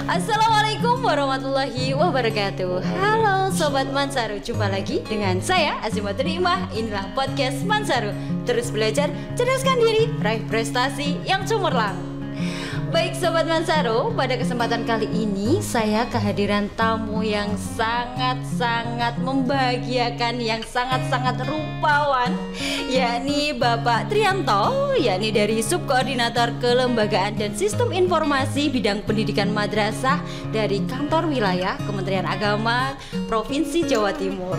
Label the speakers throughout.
Speaker 1: Assalamualaikum warahmatullahi wabarakatuh. Halo Sobat Mansaru, jumpa lagi dengan saya Azimatul Imah. Inilah podcast Mansaru. Terus belajar, cerdaskan diri, raih prestasi yang cemerlang. Baik Sobat Mansaru, pada kesempatan kali ini saya kehadiran tamu yang sangat-sangat membahagiakan, yang sangat-sangat rupawan, yakni Bapak Trianto, yakni dari Subkoordinator Kelembagaan dan Sistem Informasi Bidang Pendidikan Madrasah dari Kantor Wilayah Kementerian Agama Provinsi Jawa Timur.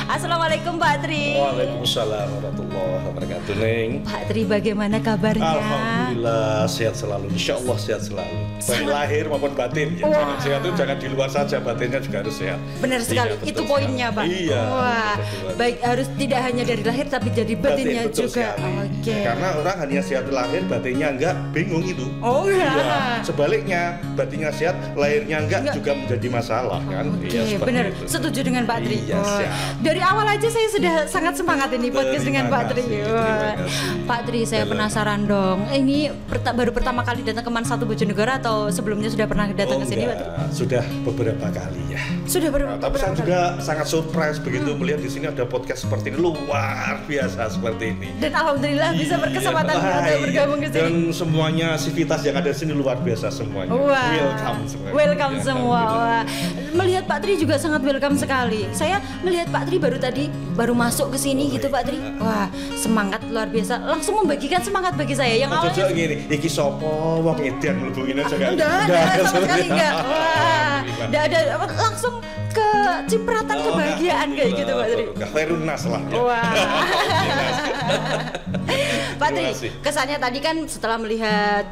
Speaker 1: Assalamualaikum Pak Tri.
Speaker 2: Waalaikumsalam warahmatullahi wabarakatuh. Neng,
Speaker 1: Pak Tri, bagaimana kabarnya?
Speaker 2: alhamdulillah sehat selalu, insya Allah sehat selalu, baik lahir maupun batin ya. Sehat itu jangan di luar saja, batinnya juga harus sehat.
Speaker 1: Benar sekali,
Speaker 2: Iya,
Speaker 1: itu
Speaker 2: betul
Speaker 1: poinnya Pak.
Speaker 2: Iya,
Speaker 1: Wah,
Speaker 2: betul.
Speaker 1: baik, harus tidak hanya dari lahir tapi dari batinnya
Speaker 2: Betul
Speaker 1: juga.
Speaker 2: sekali.
Speaker 1: Oke.
Speaker 2: Karena orang hanya sehat lahir, batinnya enggak, bingung itu.
Speaker 1: Oh
Speaker 2: Iya.
Speaker 1: iya.
Speaker 2: Sebaliknya, batinnya sehat, lahirnya enggak juga menjadi masalah kan.
Speaker 1: Oke,
Speaker 2: Iya, seperti
Speaker 1: benar.
Speaker 2: itu.
Speaker 1: Setuju dengan Pak Tri.
Speaker 2: Iya,
Speaker 1: Wah,
Speaker 2: siap.
Speaker 1: dari awal aja saya sudah sangat semangat ini podcast
Speaker 2: Terima
Speaker 1: dengan Pak Tri.
Speaker 2: kasih,
Speaker 1: Wah.
Speaker 2: terima kasih.
Speaker 1: Pak Tri, saya
Speaker 2: Halo.
Speaker 1: penasaran dong. Ini baru pertama kali datang ke Man 1 Bojonegoro atau sebelumnya sudah pernah datang ke sini, Pak Tri?
Speaker 2: Sudah beberapa kali ya.
Speaker 1: Sudah
Speaker 2: Tapi saya juga sangat surprise begitu melihat di sini ada podcast seperti ini, luar biasa seperti ini.
Speaker 1: Dan alhamdulillah bisa berkesempatan
Speaker 2: Iya,
Speaker 1: untuk bergabung ke sini.
Speaker 2: Dan semuanya sivitas yang ada di sini luar biasa semuanya.
Speaker 1: Wah,
Speaker 2: Welcome semuanya.
Speaker 1: welcome
Speaker 2: Ya,
Speaker 1: semua.
Speaker 2: alhamdulillah.
Speaker 1: Wah, melihat Pak Tri juga sangat welcome sekali. Saya melihat Pak Tri baru masuk ke sini gitu Pak Tri. Wah, semangat luar biasa. Langsung membagikan semangat bagi saya yang
Speaker 2: Cocok
Speaker 1: awalnya
Speaker 2: gini, iki sopo wong edan mlebu ngene aja kan.
Speaker 1: enggak ada sama sekali enggak. Wah,
Speaker 2: Alhamdulillah.
Speaker 1: enggak ada langsung ke cipratan kebahagiaan kayak gitu Pak Tri.
Speaker 2: Khairunnas lah ya.
Speaker 1: Wah. Pak Tri,
Speaker 2: Terima kasih.
Speaker 1: kesannya tadi kan setelah melihat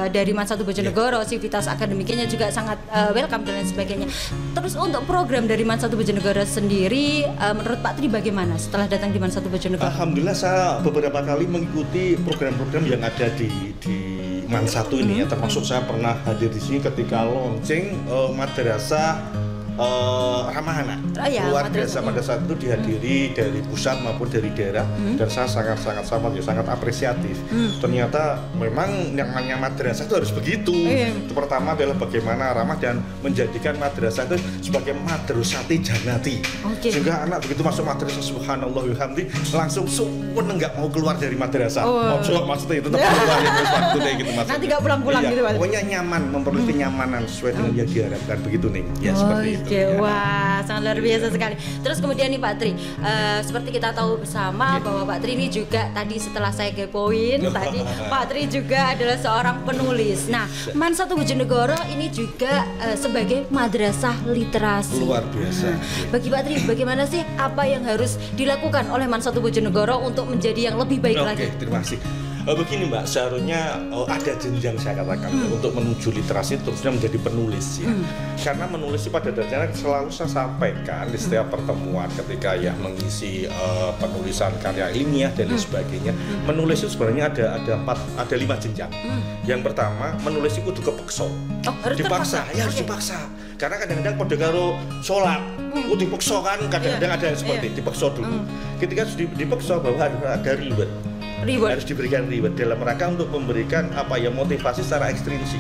Speaker 1: dari Man 1 Bojonegoro, sivitas akademiknya juga sangat welcome dan lain sebagainya. Terus untuk program dari Man 1 Bojonegoro sendiri, menurut Pak Tri bagaimana setelah datang di Man 1 Bojonegoro?
Speaker 2: Alhamdulillah saya beberapa kali mengikuti program-program yang ada di Man 1 ini ya, termasuk saya pernah hadir di sini ketika launching madrasah ramah anak.
Speaker 1: Ya,
Speaker 2: Luar
Speaker 1: madrasah.
Speaker 2: biasa pada saat itu dihadiri dari pusat maupun dari daerah dan saya sangat apresiatif. Ternyata memang yang namanya madrasah itu harus begitu.
Speaker 1: Iya.
Speaker 2: Itu pertama adalah bagaimana ramah dan menjadikan madrasah itu sebagai madrasati jannati.
Speaker 1: Oke.
Speaker 2: Sehingga anak begitu masuk madrasah subhanallah walhamdi langsung suwen enggak mau keluar dari madrasah.
Speaker 1: Oh.
Speaker 2: Ojo maksudnya itu tetap keluar ya, waktu kayak gitu maksudnya.
Speaker 1: Nanti nggak pulang-pulang
Speaker 2: Iya,
Speaker 1: gitu, Pak.
Speaker 2: pokoknya nyaman, memperoleh kenyamanan sesuai dengan yang diharapkan begitu nih. Ya seperti itu.
Speaker 1: Oke,
Speaker 2: Ya.
Speaker 1: wah sangat luar biasa sekali. Terus kemudian nih Pak Tri, seperti kita tahu bersama bahwa Pak Tri ini juga tadi setelah saya kepoin tadi Pak Tri juga adalah seorang penulis. Nah, Man 1 Bojonegoro ini juga sebagai madrasah literasi.
Speaker 2: Luar biasa.
Speaker 1: Bagi Pak Tri, bagaimana sih apa yang harus dilakukan oleh Man 1 Bojonegoro untuk menjadi yang lebih baik lagi?
Speaker 2: Oke, terima kasih. Begini Mbak, seharusnya ada jenjang saya katakan untuk menuju literasi terusnya menjadi penulis ya. Karena menulis itu pada dasarnya selalu saya sampaikan di setiap pertemuan ketika ya mengisi penulisan karya ilmiah dan lain sebagainya. Menulis itu sebenarnya ada 5 jenjang. Yang pertama, menulis itu kudu kepeksa.
Speaker 1: Oh, harus
Speaker 2: Dipaksa,
Speaker 1: terpaksa.
Speaker 2: ya harus
Speaker 1: Oke.
Speaker 2: dipaksa. Karena kadang-kadang pada karo sholat, dipaksa kan kadang-kadang ada yang seperti dipaksa dulu. Ketika sudah dipaksa bahwa ada reward.
Speaker 1: Reward.
Speaker 2: Harus diberikan reward dalam rangka untuk memberikan motivasi secara ekstrinsik.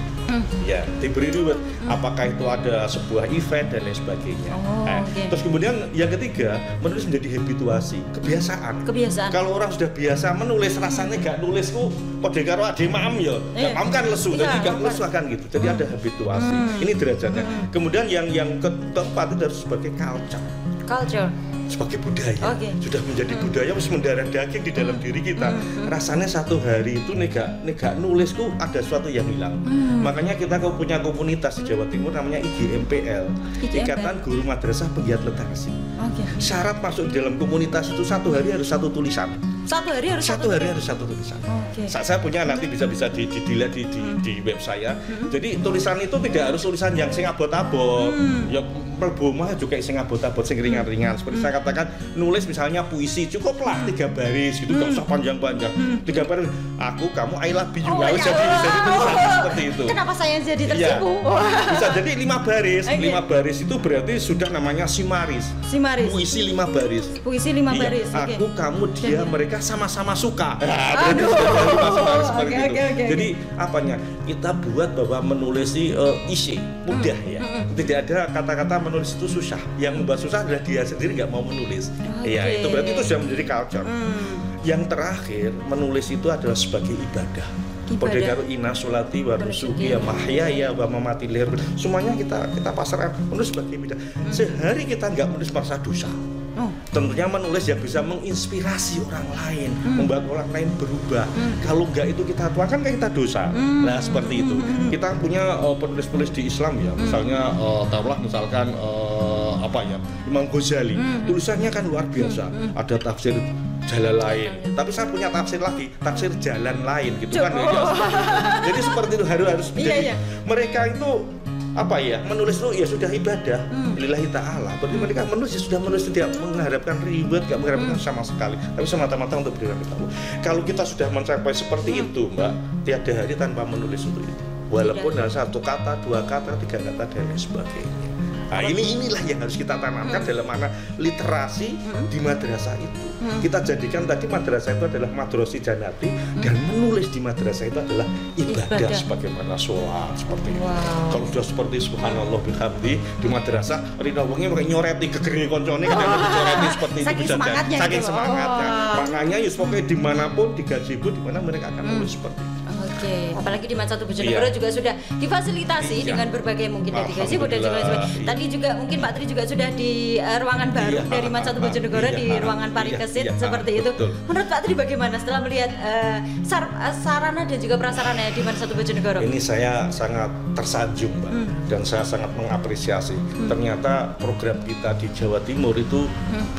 Speaker 2: Ya, diberi reward. Apakah itu ada sebuah event dan lain sebagainya.
Speaker 1: Oh, oke.
Speaker 2: Terus kemudian yang ketiga, menulis menjadi habituasi, kebiasaan.
Speaker 1: Kebiasaan.
Speaker 2: Kalau orang sudah biasa menulis, rasanya gak nulis ku kode karo ade mam ya.
Speaker 1: Iya.
Speaker 2: Gak mam kan lesu,
Speaker 1: Iya,
Speaker 2: jadi gak
Speaker 1: mam
Speaker 2: lesu akan gitu. Jadi ada habituasi. Ini derajatnya. Kemudian yang keempat itu harus sebagai
Speaker 1: Culture.
Speaker 2: sebagai budaya.
Speaker 1: Oke.
Speaker 2: Sudah menjadi budaya, harus mendarah daging di dalam diri kita. Rasanya satu hari itu nega nulisku ada sesuatu yang hilang. Makanya kita punya komunitas di Jawa Timur namanya IGMPL, Ikatan Guru Madrasah Penggiat Literasi.
Speaker 1: Oke.
Speaker 2: Syarat masuk di dalam komunitas itu satu hari harus satu tulisan.
Speaker 1: Satu hari harus
Speaker 2: Satu tulisan.
Speaker 1: Oke.
Speaker 2: Saya punya nanti bisa dilihat di web saya. Jadi tulisan itu tidak harus tulisan yang sing abot-abot. Ya mlebu omah juga sing abot-abot sing ringan-ringan. Seperti saya katakan nulis misalnya puisi cukuplah 3 baris gitu, enggak usah panjang-panjang. 3 baris aku, kamu, I love you. Jadi tulisan seperti itu.
Speaker 1: Kenapa saya jadi tersipu?
Speaker 2: Bisa jadi 5 baris. 5 baris itu berarti sudah namanya simaris. Puisi 5 baris.
Speaker 1: Puisi 5 baris.
Speaker 2: Aku, kamu, dia, mereka sama-sama suka. Berarti sudah 5 simaris seperti itu. Jadi apanya? Kita buat bahwa menulis isi mudah ya. Tidak ada kata-kata menulis itu susah. Yang membuat susah adalah dia sendiri nggak mau menulis. Iya, itu berarti itu sudah menjadi culture. Yang terakhir, menulis itu adalah sebagai ibadah. Pada karo ina sholati wa nusuki ya mahyaya wa mamati lihir. Semuanya kita pasrahkan menulis sebagai ibadah. Sehari kita nggak menulis merasa dosa. Tentunya menulis yang bisa menginspirasi orang lain, membuat orang lain berubah. Kalau enggak itu kita tuangkan kan kita dosa. Nah seperti itu. Kita punya penulis-penulis di Islam ya, misalnya taruhlah misalkan Imam Ghazali. Tulisannya kan luar biasa. Ada tafsir jalan lain, tapi saya punya tafsir lagi, tafsir jalan lain gitu kan ya. Jadi seperti itu harus menjadi mereka itu menulis itu ya sudah ibadah lillahi ta'ala. Berarti mereka menulis ya sudah menulis, tidak mengharapkan ribet, tidak mengharapkan sama sekali, tapi semata-mata untuk beritahu. Kalau kita sudah mencapai seperti itu, Mbak, tiada hari tanpa menulis untuk itu, walaupun dalam 1 kata, 2 kata, 3 kata dan lain sebagainya. Nah, inilah yang harus kita tanamkan dalam mana literasi di madrasah itu. Kita jadikan tadi madrasah itu adalah madrasah janati, dan menulis di madrasah itu adalah ibadah sebagaimana sholat seperti itu. Kalau sudah seperti subhanallah bihamdi di madrasah, rina wonge pakai nyoreti gegeri koncone kan nyoreti seperti itu bisa jadi. Saking semangatnya. Makanya pokoknya dimanapun di gazebo di mana mereka akan menulis seperti itu.
Speaker 1: Oke, apalagi di Mansatu Bojonegoro juga sudah difasilitasi dengan berbagai mungkin dari gazebo dan juga tadi juga mungkin Pak Tri juga sudah di ruangan baru dari Mansatu Bojonegoro di ruangan Parikesit seperti itu. Menurut Pak Tri bagaimana setelah melihat sarana dan juga prasarana di Mansatu Bojonegoro?
Speaker 2: Ini saya sangat tersanjung, Mbak, dan saya sangat mengapresiasi. Ternyata program kita di Jawa Timur itu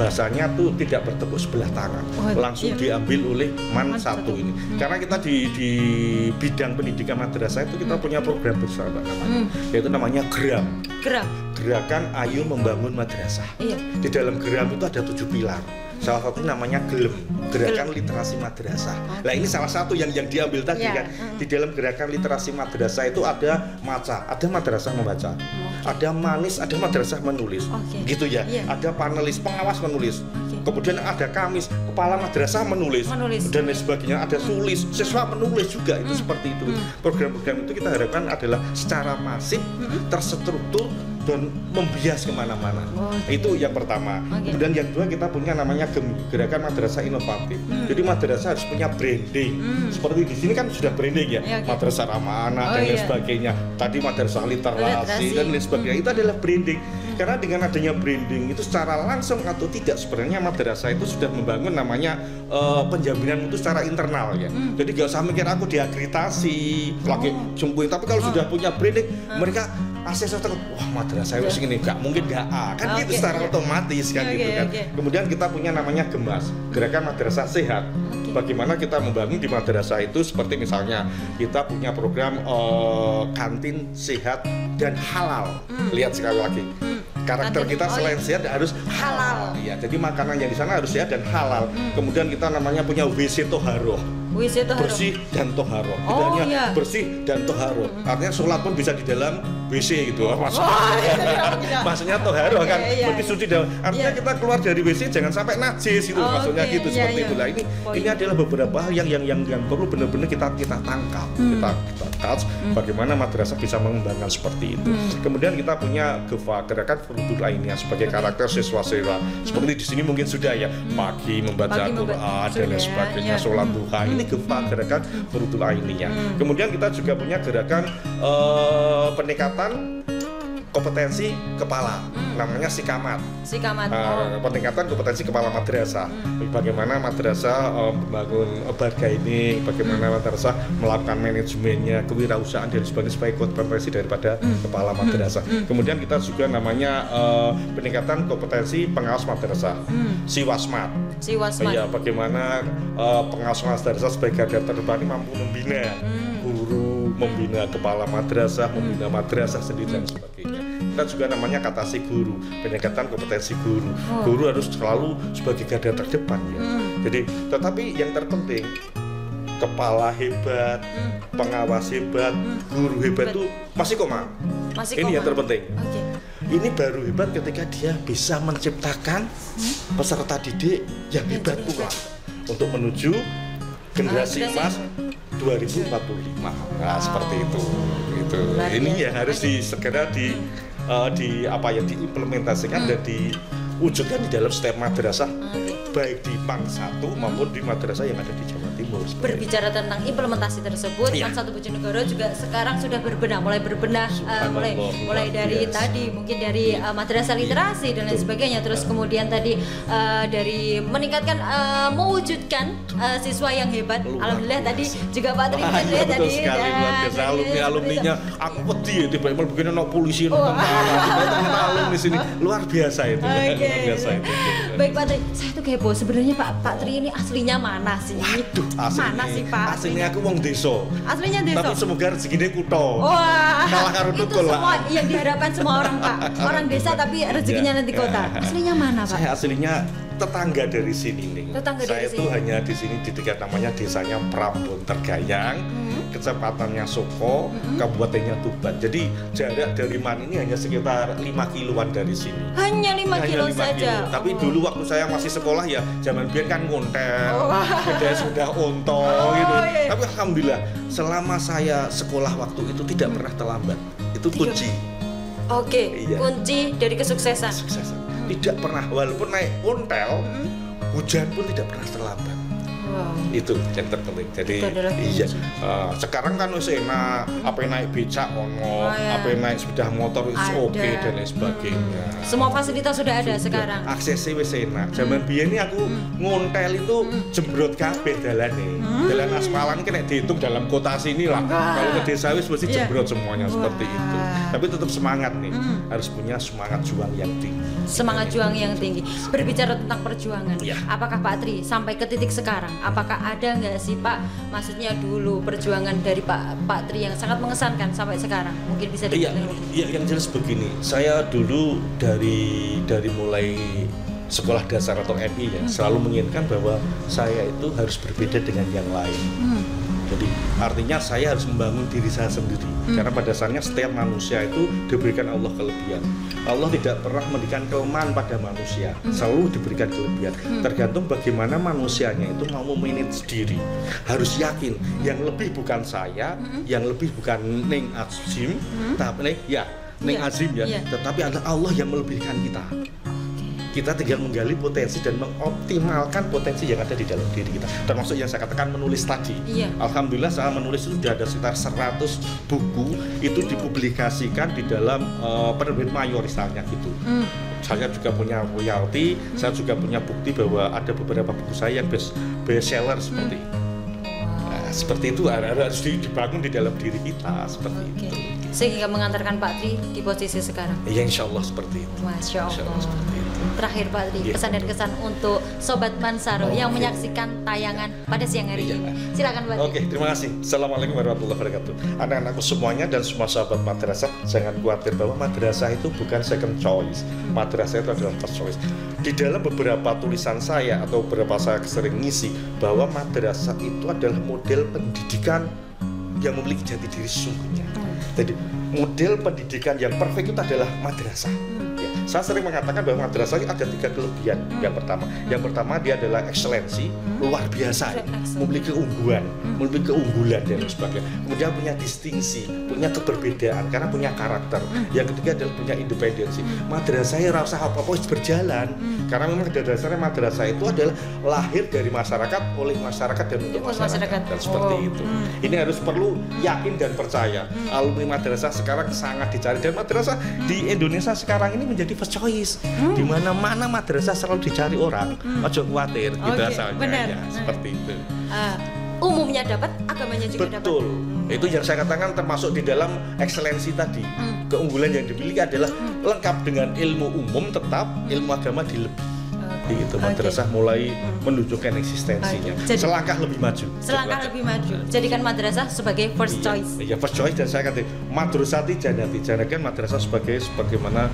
Speaker 2: bahasanya tuh tidak bertepuk sebelah tangan, langsung diambil oleh Mansatu ini. Karena kita di bidang pendidikan madrasah itu kita punya program besar, Mbak, yaitu namanya Gerakan Ayo Membangun Madrasah. Di dalam geram itu ada 7 pilar. Salah satu namanya Gerakan Literasi Madrasah. Nah ini salah satu yang diambil tadi kan. Di dalam Gerakan Literasi Madrasah itu ada maca, ada madrasah membaca, ada manis, ada madrasah menulis, gitu ya. Ada panelis, pengawas menulis. Kemudian ada kamis, kepala madrasah menulis. Dan lain sebagainya. Ada sulis, siswa menulis juga. Itu seperti itu. Program-program itu kita harapkan adalah secara masif, terstruktur, dan membias kemana-mana. Itu yang pertama. Kemudian yang kedua kita punya namanya Gerakan Madrasah Inovatif. Jadi madrasah harus punya branding. Seperti di sini kan sudah branding ya, madrasah ramah anak dan lain sebagainya. Tadi madrasah literasi dan lain sebagainya. Itu adalah branding. Karena dengan adanya branding itu secara langsung atau tidak sebenarnya madrasah itu sudah membangun namanya penjaminan itu secara internal ya. Jadi gak usah mikir aku diakreditasi lagi jumpuin. Tapi kalau sudah punya branding, mereka akses wah madrasah itu segini, gak mungkin gak A kan gitu secara otomatis kan gitu kan. Kemudian kita punya namanya GEMAS, Gerakan Madrasah Sehat. Bagaimana kita membangun di madrasah itu seperti misalnya kita punya program kantin sehat dan halal. Lihat sekali lagi. Karakter kita selain sehat harus halal. Iya, jadi makanan yang di sana harus sehat dan halal. Kemudian kita namanya punya WC Toharoh. Bersih dan toharoh. Tidak hanya bersih dan toharoh. Artinya sholat pun bisa di dalam WC gitu. Maksudnya toharoh kan berarti suci dalam. Artinya kita keluar dari WC jangan sampai najis gitu. Maksudnya gitu seperti itulah. Ini adalah beberapa hal yang perlu benar-benar kita tangkap. Kita touch bagaimana madrasah bisa mengembangkan seperti itu. Kemudian kita punya Gerakan Furudul Ainiyah sebagai karakter siswa-siswa. Seperti di sini mungkin sudah ya, pagi membaca Quran dan lain sebagainya, sholat duha. Ini Gerakan Furudul Ainiyah. Kemudian kita juga punya gerakan peningkatan kompetensi kepala, namanya Sikamat. Peningkatan kompetensi kepala madrasah. Bagaimana madrasah membangun bargaining, bagaimana madrasah melakukan manajemennya, kewirausahaan dan sebagainya supaya kompetensi daripada kepala madrasah. Kemudian kita juga namanya peningkatan kompetensi pengawas madrasah, Siwasmat. Ya, bagaimana pengawas madrasah sebagai garda terdepan mampu membina guru, membina kepala madrasah, membina madrasah sendiri dan sebagainya. kita juga namanya katasi guru, peningkatan kompetensi guru. Guru harus selalu sebagai garda terdepan ya. Jadi tetapi yang terpenting kepala hebat, pengawas hebat, guru hebat itu masih koma. Ini yang terpenting. Ini baru hebat ketika dia bisa menciptakan peserta didik yang hebat pula untuk menuju generasi emas 2045. Nah, seperti itu. Ini yang harus segera diimplementasikan dan diwujudkan di dalam setiap madrasah, baik di MAN 1 maupun di madrasah yang ada di Jawa Timur.
Speaker 1: Berbicara tentang implementasi tersebut, MAN 1 Bojonegoro juga sekarang sudah mulai berbenah, mulai dari tadi mungkin dari madrasah literasi dan lain sebagainya, terus kemudian tadi dari meningkatkan, mewujudkan siswa yang hebat. Alhamdulillah tadi juga Pak Tri ya tadi
Speaker 2: luar biasa alumninya. Aku wedi tiba-tiba begini polisi alumni di sini luar biasa itu. Luar biasa itu.
Speaker 1: Baik Pak Tri, saya tuh kepo sebenarnya Pak Tri ini aslinya mana sih?
Speaker 2: Waduh,
Speaker 1: mana sih Pak?
Speaker 2: Aslinya aku wong desa.
Speaker 1: Aslinya desa.
Speaker 2: Tapi semoga rezekine kutho.
Speaker 1: Wah.
Speaker 2: Kalah karo tukul lah.
Speaker 1: Semua yang diharapkan semua orang Pak. Orang desa tapi rezekinya nanti kota. Aslinya mana Pak?
Speaker 2: Saya aslinya tetangga dari sini nih. Saya itu hanya di sini di dekat namanya desanya Prambon Tergayang, kecepatannya Soko, kabupatennya Tuban. Jadi jarak dari MAN ini hanya sekitar 5 kiloan dari sini.
Speaker 1: Hanya 5 kilo saja.
Speaker 2: Tapi dulu waktu saya masih sekolah ya, zaman biar kan ngontel, sudah onto gitu. Tapi alhamdulillah selama saya sekolah waktu itu tidak pernah terlambat. Itu kunci.
Speaker 1: Kunci dari kesuksesan.
Speaker 2: Tidak pernah, walaupun naik ontel, hujan pun tidak pernah terlambat. Itu yang terpenting. Jadi sekarang kan wis enak, apa naik becak apa naik sepeda motor oke dan lain sebagainya.
Speaker 1: Semua fasilitas sudah ada sekarang.
Speaker 2: Aksesnya wis enak. Zaman biyen aku ngontel itu jembrot kabeh dalane. Dalan aspalan ki nek dihitung dalam kota sini lah. Kalau ke desa wis mesti jembrot semuanya seperti itu. Tapi tetap semangat nih. Harus punya semangat juang yang tinggi.
Speaker 1: Semangat juang yang tinggi. Berbicara tentang perjuangan, apakah Pak Tri sampai ke titik sekarang, apakah ada nggak sih Pak, maksudnya dulu perjuangan dari Pak Tri yang sangat mengesankan sampai sekarang? Mungkin bisa diceritakan.
Speaker 2: Iya, yang jelas begini, saya dulu dari mulai sekolah dasar atau MI ya, selalu menginginkan bahwa saya itu harus berbeda dengan yang lain. Jadi artinya saya harus membangun diri saya sendiri. Karena pada dasarnya setiap manusia itu diberikan Allah kelebihan. Allah tidak pernah memberikan kelemahan pada manusia, selalu diberikan kelebihan. Tergantung bagaimana manusianya itu mau memanage diri. Harus yakin yang lebih bukan saya, yang lebih bukan Ning Azim, tapi Ning Azim ya, tetapi ada Allah yang melebihkan kita. Kita tinggal menggali potensi dan mengoptimalkan potensi yang ada di dalam diri kita. Termasuk yang saya katakan menulis tadi. Alhamdulillah saya menulis itu sudah ada sekitar 100 buku itu dipublikasikan di dalam penerbit mayor misalnya gitu. Saya juga punya royalti, saya juga punya bukti bahwa ada beberapa buku saya yang best seller seperti itu. Seperti itu harus dibangun di dalam diri kita seperti itu.
Speaker 1: Sehingga mengantarkan Pak Tri di posisi sekarang.
Speaker 2: Iya, insya Allah seperti itu.
Speaker 1: Masya Allah. Terakhir Pak Tri, pesan dan kesan untuk Sobat Mansaro yang menyaksikan tayangan pada siang hari ini. Silakan Pak Tri.
Speaker 2: Oke, terima kasih. Assalamualaikum warahmatullahi wabarakatuh. Anak-anakku semuanya dan semua sahabat madrasah, jangan khawatir bahwa madrasah itu bukan second choice. Madrasah itu adalah first choice. Di dalam beberapa tulisan saya atau beberapa saya sering ngisi bahwa madrasah itu adalah model pendidikan yang memiliki jati diri sesungguhnya. Jadi model pendidikan yang perfect itu adalah madrasah. Saya sering mengatakan bahwa madrasah ada 3 kelebihan. Yang pertama dia adalah ekselensi, luar biasa, memiliki keunggulan dan sebagainya. Kemudian punya distingsi, punya keberbedaan karena punya karakter. Yang ketiga adalah punya independensi. Madrasah ya rasa apa-apa berjalan. Karena memang dasarnya madrasah itu adalah lahir dari masyarakat, oleh masyarakat dan untuk masyarakat. Dan seperti itu. Ini harus perlu yakin dan percaya. Alumni madrasah sekarang sangat dicari dan madrasah di Indonesia sekarang ini menjadi first choice. Di mana-mana madrasah selalu dicari orang. Ojo khawatir gitu asalnya. Seperti itu.
Speaker 1: Umumnya dapat, agamanya juga dapat.
Speaker 2: Betul. Itu yang saya katakan termasuk di dalam ekselensi tadi. Keunggulan yang dimiliki adalah lengkap dengan ilmu umum tetap, ilmu agama dilebih. itu madrasah mulai menunjukkan eksistensinya.
Speaker 1: Jadi,
Speaker 2: selangkah lebih maju.
Speaker 1: Lebih maju. Jadikan madrasah sebagai first choice.
Speaker 2: Iya, first choice. Dan saya katakan madrasati janati, jadikan madrasah sebagaimana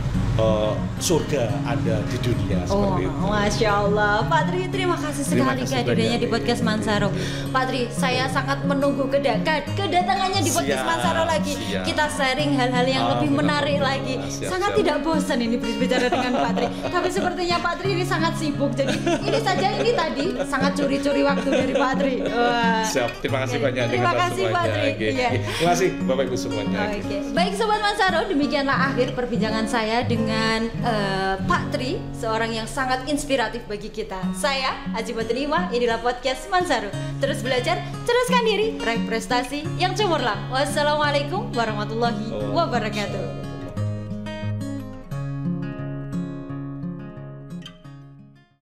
Speaker 2: surga ada di dunia seperti itu.
Speaker 1: Masya Allah, Pak Tri, terima kasih sekali kehadirannya di podcast Mansaro. Pak Tri, saya sangat menunggu kedatangannya di podcast Mansaro lagi. Kita sharing hal-hal yang lebih menarik lagi. Sangat tidak bosan ini berbicara dengan Pak Tri. Tapi sepertinya Pak Tri ini sangat sibuk. Jadi ini tadi sangat curi-curi waktu dari Pak Tri.
Speaker 2: Siap, terima kasih banyak.
Speaker 1: Terima kasih Pak Tri.
Speaker 2: Terima kasih Bapak Ibu semuanya.
Speaker 1: Baik Sobat Mansaro, demikianlah akhir perbincangan saya dengan Pak Tri, seorang yang sangat inspiratif bagi kita. Saya Azimatul Imah, inilah podcast Mansaro. Terus belajar, ceraskan diri, raih prestasi yang cemerlang. Wassalamualaikum warahmatullahi wabarakatuh.